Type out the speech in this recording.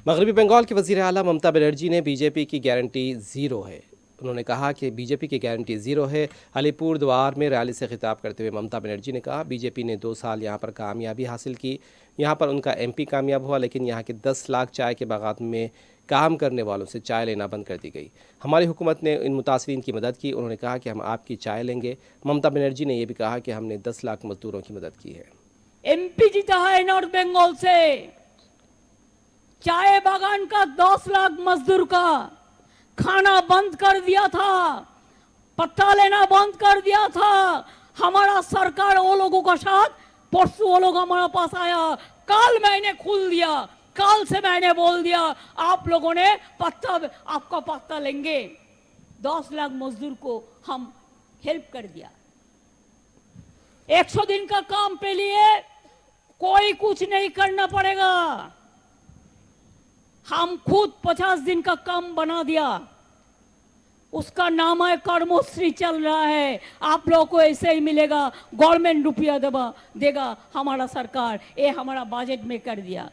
मगरबी बंगाल के वज़ीर आला ममता बनर्जी ने बीजेपी की गारंटी ज़ीरो है। उन्होंने कहा कि बीजेपी की गारंटी ज़ीरो है। अलीपुरद्वार में रैली से खिताब करते हुए ममता बनर्जी ने कहा, बीजेपी ने 2 साल यहाँ पर कामयाबी हासिल की। यहाँ पर उनका एमपी कामयाब हुआ, लेकिन यहाँ के 10 लाख चाय के बागात में काम करने वालों से चाय लेना बंद कर दी गई। हमारी हुकूमत ने इन मुतासरीन की मदद की। उन्होंने कहा कि हम आपकी चाय लेंगे। ममता बनर्जी ने यह भी कहा कि हमने 10 लाख मजदूरों की मदद की है। एमपी जीता है नॉर्थ बंगाल से, चाय बागान का 10 लाख मजदूर का खाना बंद कर दिया था, पत्ता लेना बंद कर दिया था। हमारा सरकार वो लोगों का साथ, परसों वो लोग हमारे पास आया, कल मैंने खुल दिया, कल से मैंने बोल दिया आप लोगों ने पत्ता, आपका पत्ता लेंगे। 10 लाख मजदूर को हम हेल्प कर दिया। 100 दिन का काम पे लिए कोई कुछ नहीं करना पड़ेगा। हम खुद 50 दिन का काम बना दिया, उसका नाम है कर्मश्री चल रहा है। आप लोगों को ऐसे ही मिलेगा, गवर्नमेंट रुपया देगा हमारा सरकार, ये हमारा बजट में कर दिया।